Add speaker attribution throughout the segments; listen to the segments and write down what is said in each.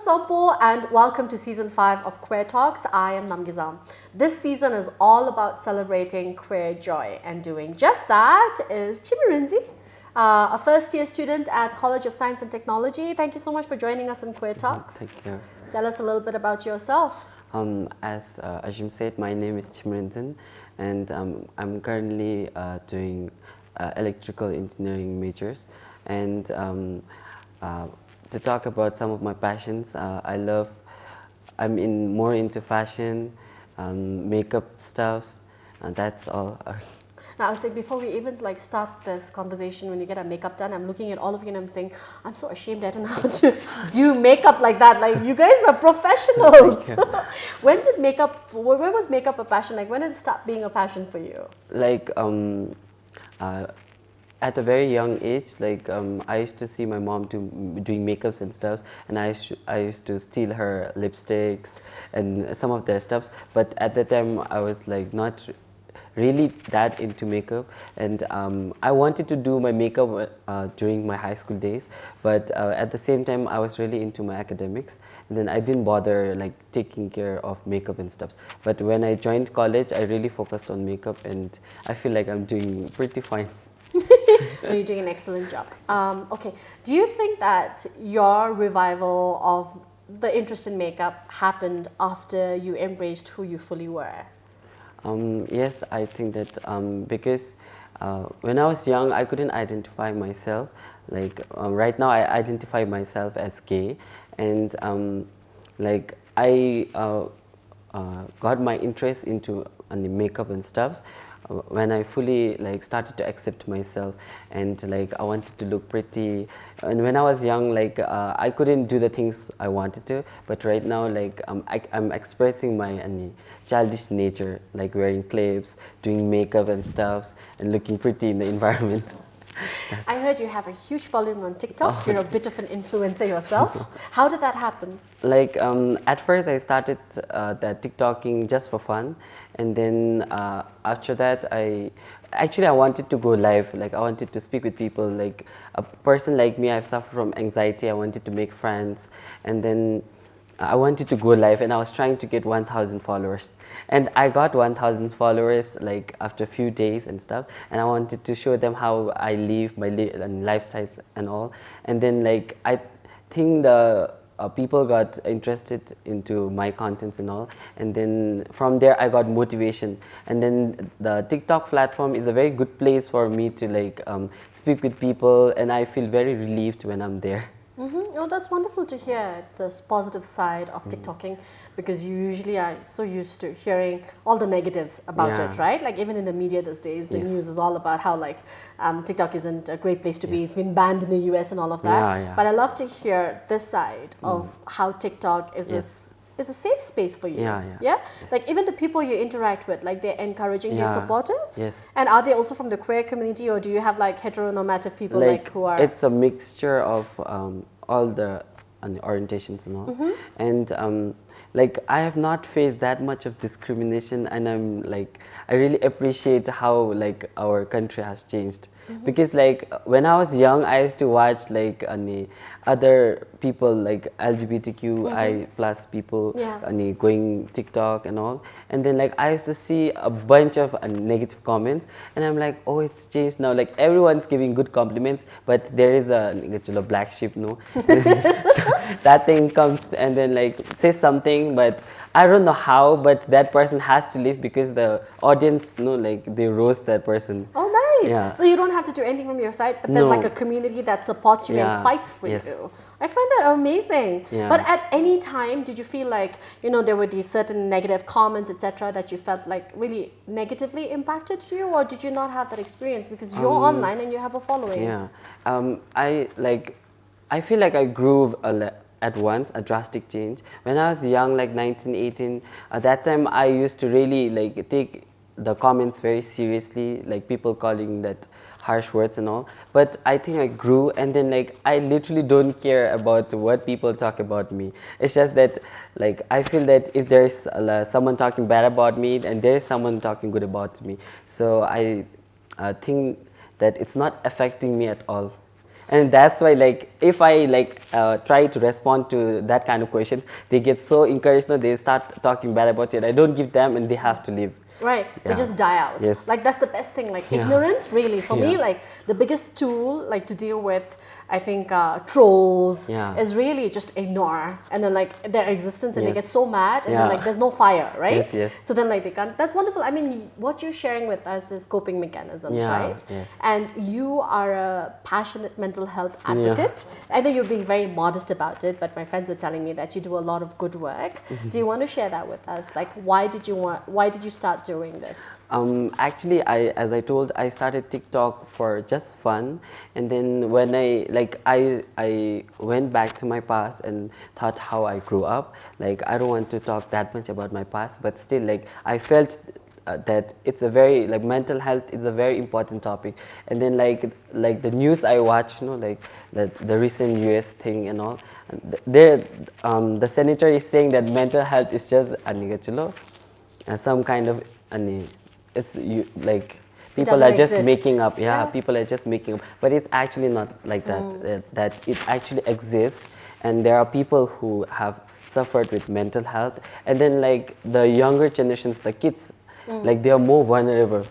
Speaker 1: Sompo and welcome to season 5 of Queer Talks. I am Namgizam. This season is all about celebrating queer joy, and doing just that is Chimmi Rinzin, a first year student at College of Science and Technology. Thank you so much for joining us on Queer Talks.
Speaker 2: Thank you.
Speaker 1: Tell us a little bit about yourself.
Speaker 2: As Ajim said, my name is Chimmi Rinzin, and I'm currently doing electrical engineering majors. And to talk about some of my passions, I'm more into fashion, makeup stuffs, and that's all.
Speaker 1: Now, I was saying, before we even start this conversation, when you get our makeup done, I'm looking at all of you and I'm saying, I'm so ashamed I don't know how to do makeup like that. Like, you guys are professionals. When was makeup a passion? Like, when did it start being a passion for you?
Speaker 2: Like, at a very young age, I used to see my mom doing makeups and stuff, and I used to steal her lipsticks and some of their stuffs. But at the time, I was not really that into makeup, and I wanted to do my makeup during my high school days, but at the same time I was really into my academics, and then I didn't bother taking care of makeup and stuff. But when I joined college, I really focused on makeup, and I feel like I'm doing pretty fine.
Speaker 1: No, you're doing an excellent job. Okay, do you think that your revival of the interest in makeup happened after you embraced who you fully were?
Speaker 2: Yes, I think that because when I was young, I couldn't identify myself. Right now, I identify myself as gay, and I got my interest into makeup and stuff when I fully started to accept myself, and I wanted to look pretty. And when I was young, I couldn't do the things I wanted to, but right now I'm expressing my childish nature, wearing clips, doing makeup and stuff, and looking pretty in the environment.
Speaker 1: I heard you have a huge following on TikTok. You're a bit of an influencer yourself. How did that happen?
Speaker 2: At first I started that TikToking just for fun, and then after that I wanted to go live. I wanted to speak with people. A person like me, I've suffered from anxiety. I wanted to make friends, and then I wanted to go live, and I was trying to get 1,000 followers, and I got 1,000 followers after a few days and stuff, and I wanted to show them how I live my lifestyles and all. And then I think the people got interested into my contents and all, and then from there I got motivation. And then the TikTok platform is a very good place for me to speak with people, and I feel very relieved when I'm there.
Speaker 1: Oh, that's wonderful to hear, this positive side of TikToking, because you usually are so used to hearing all the negatives about it, right? Even in the media these days, the news is all about how TikTok isn't a great place to be. It's been banned in the US and all of that. But I love to hear this side of how TikTok is a safe space for you. Even the people you interact with, they're encouraging, they're supportive. And are they also from the queer community, or do you have heteronormative people who are?
Speaker 2: It's a mixture of all the orientations and all. And I have not faced that much of discrimination, and I really appreciate how our country has changed. Because when I was young, I used to watch other people LGBTQI+ people going TikTok and all, and then I used to see a bunch of negative comments, and I'm like, oh, it's changed now. Everyone's giving good compliments, but there is a black sheep, no? That thing comes and then says something, but I don't know how, but that person has to leave because the audience, they roast that person.
Speaker 1: Oh, nice. So you don't have to do anything from your side, but there's a community that supports you and fights for you. I find that amazing. But at any time, did you feel there were these certain negative comments, etc., that you felt really negatively impacted you, or did you not have that experience because you're online and you have a following?
Speaker 2: I feel I grew at once, a drastic change. When I was young, 19, 18, at that time I used to really take the comments very seriously, people calling that harsh words and all. But I think I grew, and then I literally don't care about what people talk about me. It's just that I feel that if there's someone talking bad about me, and there's someone talking good about me, so I think that it's not affecting me at all. And that's why, like, if I like try to respond to that kind of questions, they get so encouraged. No, they start talking bad about it. I don't give them, and they have to leave.
Speaker 1: Right, they
Speaker 2: Yeah.
Speaker 1: just die out.
Speaker 2: Yes.
Speaker 1: Like that's the best thing. Like
Speaker 2: Yeah.
Speaker 1: ignorance, really, for me,
Speaker 2: Yeah.
Speaker 1: like the biggest tool, like to deal with, I think trolls
Speaker 2: Yeah.
Speaker 1: is really just ignore, and then like their existence, and they
Speaker 2: Yes.
Speaker 1: get so mad, and then
Speaker 2: Yeah.
Speaker 1: like there's no fire, right?
Speaker 2: Yes, yes.
Speaker 1: So then like they can't. That's wonderful. I mean, what you're sharing with us is coping mechanisms,
Speaker 2: Yeah,
Speaker 1: right?
Speaker 2: yes.
Speaker 1: And you are a passionate mental health advocate. I know you're being very modest about it, but my friends were telling me that you do a lot of good work. Do you want to share that with us? Like, why did you start doing this?
Speaker 2: Actually, as I told, I started TikTok for just fun, and then when I went back to my past and thought how I grew up. Like, I don't want to talk that much about my past, but still, like, I felt that it's a very, like, mental health is a very important topic. And then like the news I watch, you know, like the recent US thing and all, the senator is saying that mental health is just some kind of like people are
Speaker 1: doesn't
Speaker 2: just
Speaker 1: exist.
Speaker 2: making up. Yeah,
Speaker 1: Yeah.
Speaker 2: people are just making up, but it's actually not like that. That it actually exists, and there are people who have suffered with mental health, and then like the younger generations, the kids, like they are more vulnerable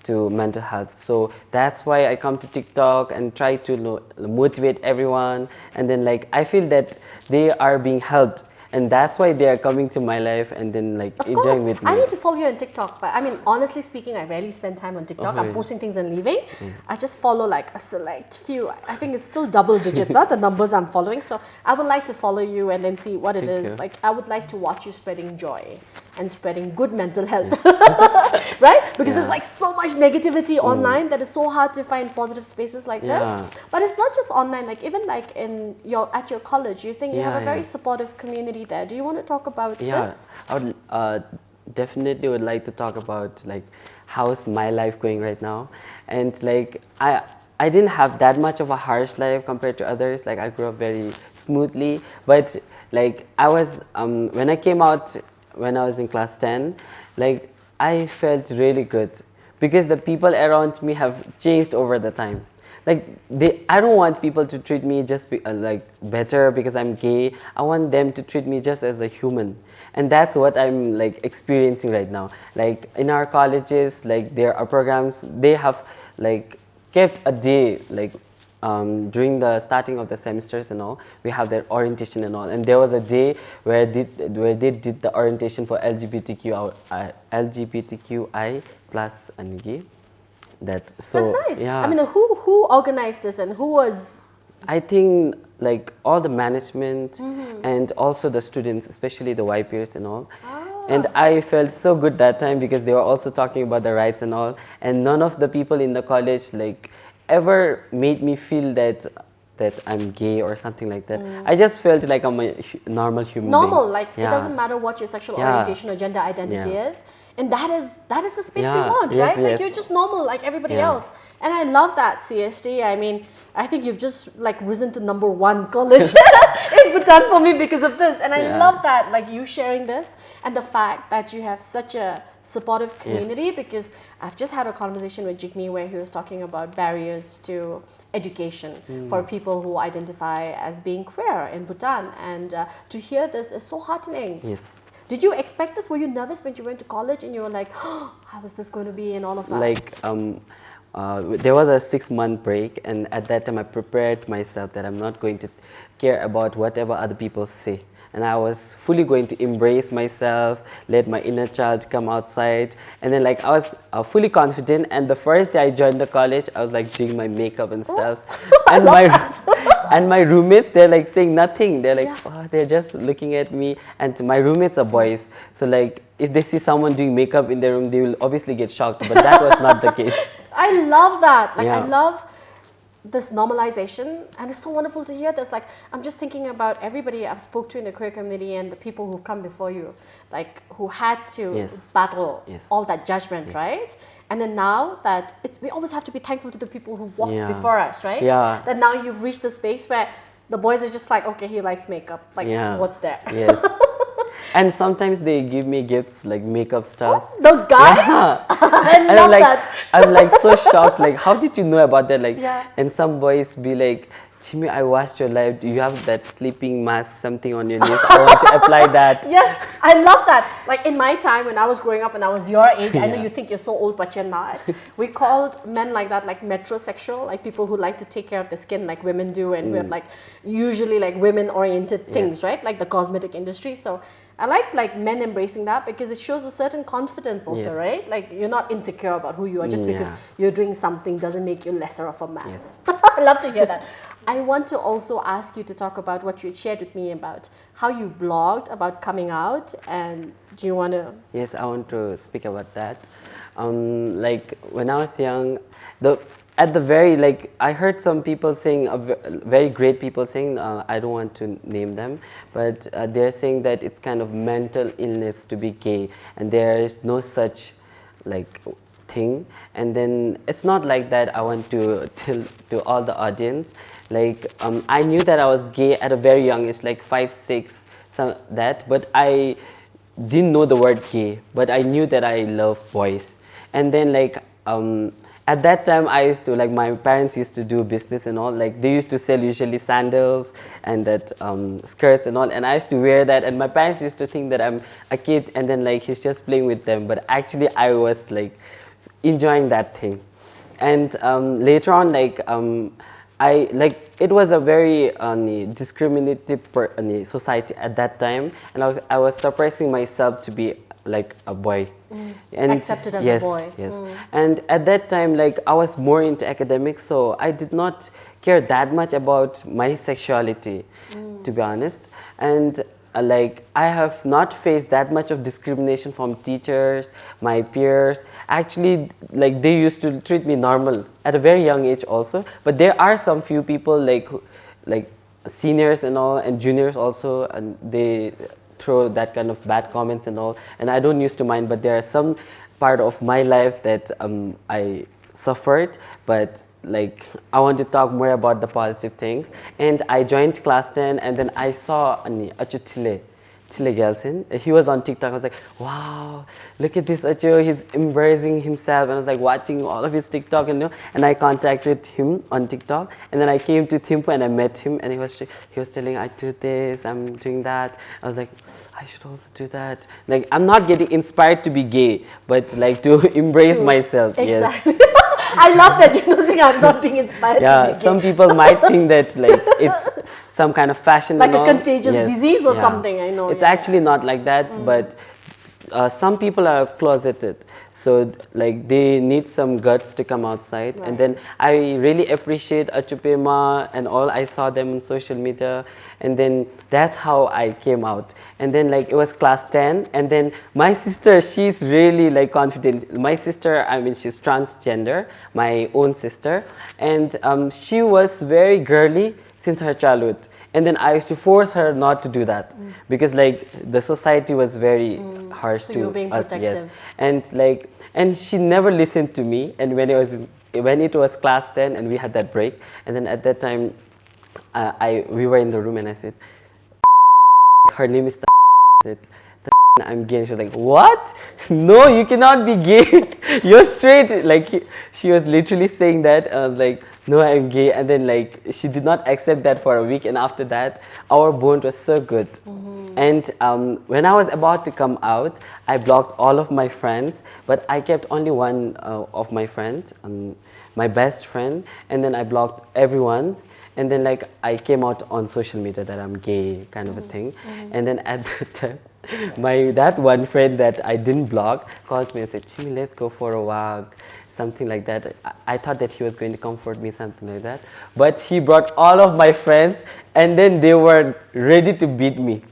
Speaker 2: to mental health. So that's why I come to TikTok and try to motivate everyone, and then like I feel that they are being helped, and that's why they are coming to my life and then like
Speaker 1: Of
Speaker 2: enjoying
Speaker 1: course,
Speaker 2: with me.
Speaker 1: I need to follow you on TikTok, but I mean, honestly speaking, I rarely spend time on TikTok. I'm
Speaker 2: yeah.
Speaker 1: posting things and leaving. I just follow like a select few. I think it's still double digits, the numbers I'm following. So I would like to follow you and then see what it
Speaker 2: Thank
Speaker 1: is.
Speaker 2: you.
Speaker 1: Like, I would like to watch you spreading joy and spreading good mental health, right? Because there's
Speaker 2: Yeah.
Speaker 1: like so much negativity online that it's so hard to find positive spaces like
Speaker 2: Yeah.
Speaker 1: this. But it's not just online. Like even like at your college, you're saying you have a very
Speaker 2: Yeah.
Speaker 1: supportive community there. Do you want to talk about
Speaker 2: Yeah,
Speaker 1: this?
Speaker 2: I would definitely would like to talk about like how's my life going right now, and like I didn't have that much of a harsh life compared to others. Like I grew up very smoothly, but like I was when I came out when I was in class 10, like I felt really good because the people around me have changed over the time. Like I don't want people to treat me just like better because I'm gay. I want them to treat me just as a human, and that's what I'm like experiencing right now. Like in our colleges, like there are programs they have like kept a day like during the starting of the semesters and all. We have their orientation and all, and there was a day where they did the orientation for LGBTQI plus and gay.
Speaker 1: That's nice.
Speaker 2: Yeah.
Speaker 1: I mean, who organized this and who was?
Speaker 2: I think like all the management and also the students, especially the Y peers and all. And I felt so good that time because they were also talking about the rights and all. And none of the people in the college like ever made me feel that I'm gay or something like that. I just felt like I'm a normal human
Speaker 1: Normal,
Speaker 2: being.
Speaker 1: like it
Speaker 2: Yeah.
Speaker 1: doesn't matter what your sexual
Speaker 2: Yeah.
Speaker 1: orientation or gender identity
Speaker 2: Yeah.
Speaker 1: is, and that is the space we
Speaker 2: Yeah.
Speaker 1: want,
Speaker 2: Yes,
Speaker 1: right? Like
Speaker 2: yes.
Speaker 1: you're just normal, like everybody
Speaker 2: Yeah.
Speaker 1: else, and I love that CST. I mean, I think you've just like risen to #1 college in Bhutan for me because of this, and I
Speaker 2: Yeah.
Speaker 1: love that, like you sharing this and the fact that you have such a supportive community.
Speaker 2: Yes.
Speaker 1: Because I've just had a conversation with Chimmi where he was talking about barriers to education for people who identify as being queer in Bhutan, and to hear this is so heartening.
Speaker 2: Yes.
Speaker 1: Did you expect this? Were you nervous when you went to college and you were like, oh, how is this going to be and all of that?
Speaker 2: Like there was a 6-month break, and at that time I prepared myself that I'm not going to care about whatever other people say, and I was fully going to embrace myself, let my inner child come outside, and then like I was fully confident. And the first day I joined the college, I was like doing my makeup and stuff, and my roommates, they're like saying nothing. They're like, oh, they're just looking at me, and my roommates are boys, so like if they see someone doing makeup in their room, they will obviously get shocked, but that was not the case.
Speaker 1: I love that. Like, I
Speaker 2: Yeah.
Speaker 1: love this normalization, and it's so wonderful to hear this. Like, I'm just thinking about everybody I've spoke to in the queer community and the people who've come before you, like who had to
Speaker 2: Yes.
Speaker 1: battle
Speaker 2: Yes.
Speaker 1: all that judgment, right? And then now that we always have to be thankful to the people who walked
Speaker 2: Yeah.
Speaker 1: before us, right?
Speaker 2: Yeah.
Speaker 1: That now you've reached the space where the boys are just like, okay, he likes makeup. Like,
Speaker 2: Yeah.
Speaker 1: what's there?
Speaker 2: Yes. And sometimes they give me gifts like makeup stuff.
Speaker 1: The guys?
Speaker 2: Yeah.
Speaker 1: I
Speaker 2: And
Speaker 1: love
Speaker 2: like,
Speaker 1: that.
Speaker 2: I'm like so shocked. Like, how did you know about that? Like,
Speaker 1: Yeah.
Speaker 2: and some boys be like, Chimmi, I watched your live. You have that sleeping mask, something on your lips. I want to apply that.
Speaker 1: Yes, I love that. Like in my time when I was growing up and I was your age, I know
Speaker 2: Yeah.
Speaker 1: you think you're so old, but you're not. We called men like that like metrosexual, like people who like to take care of the skin like women do, and we have like usually like women-oriented things,
Speaker 2: Yes.
Speaker 1: right? Like the cosmetic industry. So I like men embracing that because it shows a certain confidence also,
Speaker 2: Yes.
Speaker 1: right? Like you're not insecure about who you are just because
Speaker 2: Yeah.
Speaker 1: you're doing something doesn't make you lesser of a man.
Speaker 2: Yes.
Speaker 1: I love to hear that. I want to also ask you to talk about what you shared with me about how you blogged about coming out, and do you want to?
Speaker 2: Yes, I want to speak about that. Like when I was young, at the very like I heard some people saying, very great people saying, I don't want to name them, but they're saying that it's kind of mental illness to be gay, and there is no such like thing. And then it's not like that. I want to tell to all the audience, like I knew that I was gay at a very young age, like 5, 6, some that, but I didn't know the word gay, but I knew that I love boys. And then like at that time I used to, like, my parents used to do business and all, like they used to sell usually sandals and that skirts and all, and I used to wear that, and my parents used to think that I'm a kid and then like he's just playing with them, but actually I was like enjoying that thing. And later on, like it was a very discriminative society at that time, and I was suppressing myself to be like a boy. And
Speaker 1: Accepted as a
Speaker 2: yes,
Speaker 1: boy.
Speaker 2: Yes. And at that time, like I was more into academics, so I did not care that much about my sexuality, to be honest. And like I have not faced that much of discrimination from teachers, my peers. Actually, like they used to treat me normal at a very young age also. But there are some few people like seniors and all, and juniors also, and they throw that kind of bad comments and all. And I don't used to mind, but there are some part of my life that I suffered, but like I want to talk more about the positive things. And I joined class 10, and then I saw Achu Chile Gelsin. He was on TikTok. I was like, wow, look at this Achu, he's embracing himself. And I was like watching all of his TikTok, and I contacted him on TikTok, and then I came to Thimphu and I met him, and he was telling, I do this, I'm doing that. I was like, I should also do that. Like I'm not getting inspired to be gay, but like to embrace
Speaker 1: True.
Speaker 2: myself.
Speaker 1: Exactly.
Speaker 2: Yes.
Speaker 1: I love that you're saying I'm not being inspired to
Speaker 2: Yeah,
Speaker 1: be gay.
Speaker 2: some people might think that like it's some kind of fashion,
Speaker 1: Like
Speaker 2: and
Speaker 1: a
Speaker 2: all.
Speaker 1: contagious
Speaker 2: Yes,
Speaker 1: disease or
Speaker 2: yeah.
Speaker 1: something, I know.
Speaker 2: It's
Speaker 1: yeah,
Speaker 2: actually not like that, but some people are closeted, so like they need some guts to come outside.
Speaker 1: Right.
Speaker 2: And then I really appreciate Achupema and all. I saw them on social media, and then that's how I came out. And then like it was class 10, and then my sister, she's really like confident. My sister, I mean, she's transgender, my own sister, and she was very girly since her childhood. And then I used to force her not to do that because like the society was very harsh
Speaker 1: So
Speaker 2: to
Speaker 1: you were being
Speaker 2: us.
Speaker 1: protective.
Speaker 2: Yes. And she never listened to me. And when it was class 10 and we had that break, and then at that time we were in the room, and I said, her name is I'm gay. And she was like, what? No, you cannot be gay. You're straight. Like she was literally saying that. I was like, no, I'm gay. And then like she did not accept that for a week. And after that, our bond was so good. And when I was about to come out, I blocked all of my friends, but I kept only one of my friends, my best friend. And then I blocked everyone. And then like I came out on social media that I'm gay, kind of a thing. And then at that time, that one friend that I didn't block calls me and said, Chimmi, let's go for a walk, something like that. I thought that he was going to comfort me, something like that. But he brought all of my friends, and then they were ready to beat me.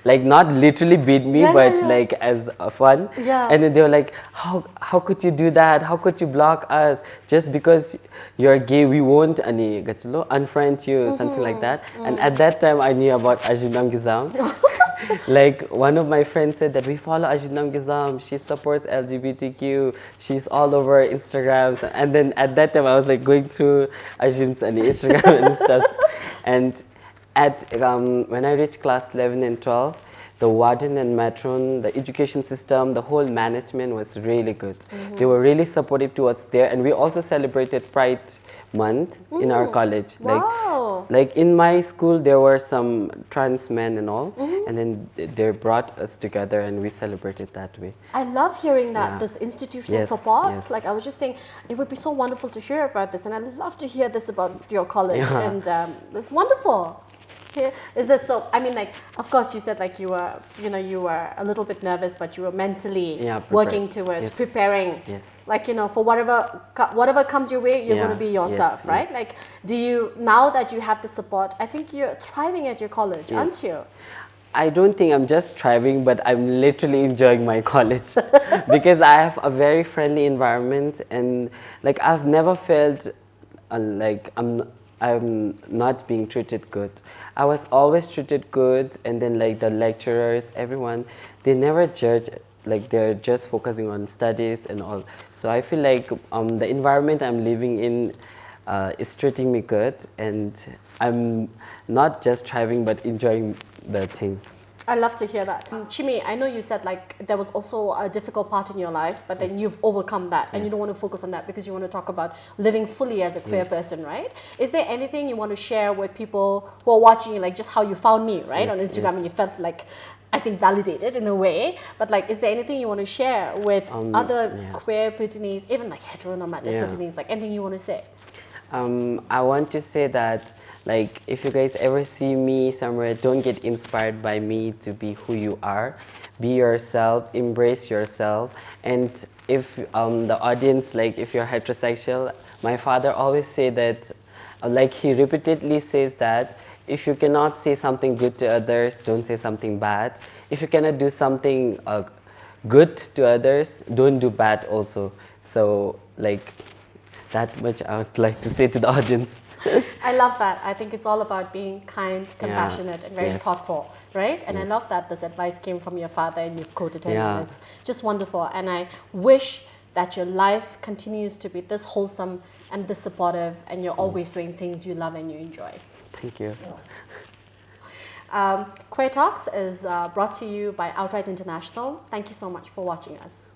Speaker 2: Like not literally beat me, but like as fun.
Speaker 1: Yeah.
Speaker 2: And then they were like, how could you do that? How could you block us? Just because you're gay, we won't unfriend you, something like that. And at that time, I knew about Ajinam Gizam. Like one of my friends said that we follow Ajinam Gizam. She supports LGBTQ. She's all over Instagram. And then at that time, I was like going through Ajin's Instagram and stuff. And when I reached class 11 and 12, the warden and matron, the education system, the whole management was really good. They were really supportive towards there, and we also celebrated Pride Month in our college.
Speaker 1: Wow.
Speaker 2: Like in my school, there were some trans men and all, and then they brought us together and we celebrated that way.
Speaker 1: I love hearing that,
Speaker 2: Yeah.
Speaker 1: this institutional
Speaker 2: Yes,
Speaker 1: support.
Speaker 2: yes.
Speaker 1: Like I was just saying, it would be so wonderful to hear about this, and I'd love to hear this about your college,
Speaker 2: Yeah.
Speaker 1: and it's wonderful. Yeah. Is this so? I mean, like, of course, you said like you were, you were a little bit nervous, but you were mentally
Speaker 2: prepared.
Speaker 1: working towards
Speaker 2: Yes.
Speaker 1: preparing.
Speaker 2: Yes.
Speaker 1: Like for whatever comes your way, you're
Speaker 2: Yeah.
Speaker 1: going to be yourself,
Speaker 2: Yes,
Speaker 1: right?
Speaker 2: yes.
Speaker 1: Like, do you, now that you have the support? I think you're thriving at your college, aren't
Speaker 2: Yes.
Speaker 1: you?
Speaker 2: I don't think I'm just thriving, but I'm literally enjoying my college because I have a very friendly environment, and like I've never felt like I'm not being treated good. I was always treated good, and then like the lecturers, everyone, they never judge. Like they're just focusing on studies and all. So I feel like the environment I'm living in is treating me good, and I'm not just thriving but enjoying the thing.
Speaker 1: I love to hear that. Chimmi, I know you said like there was also a difficult part in your life, but then you've overcome that, and you don't want to focus on that because you want to talk about living fully as a queer person, right? Is there anything you want to share with people who are watching you, like just how you found me, right, on Instagram, and you felt like, I think, validated in a way, but like, is there anything you want to share with other queer Bhutanese, even like heteronormative Bhutanese, like anything you want to say?
Speaker 2: I want to say that, like, if you guys ever see me somewhere, don't get inspired by me to be who you are. Be yourself, embrace yourself. And if the audience, like, if you're heterosexual, my father always say that, like, he repeatedly says that, if you cannot say something good to others, don't say something bad. If you cannot do something good to others, don't do bad also. So, like, that much I would like to say to the audience.
Speaker 1: I love that. I think it's all about being kind, compassionate, and very thoughtful, right? And I love that this advice came from your father and you've quoted him, and it's just wonderful. And I wish that your life continues to be this wholesome and this supportive, and you're always doing things you love and you enjoy.
Speaker 2: Thank you.
Speaker 1: Queer Talks is brought to you by Outright International. Thank you so much for watching us.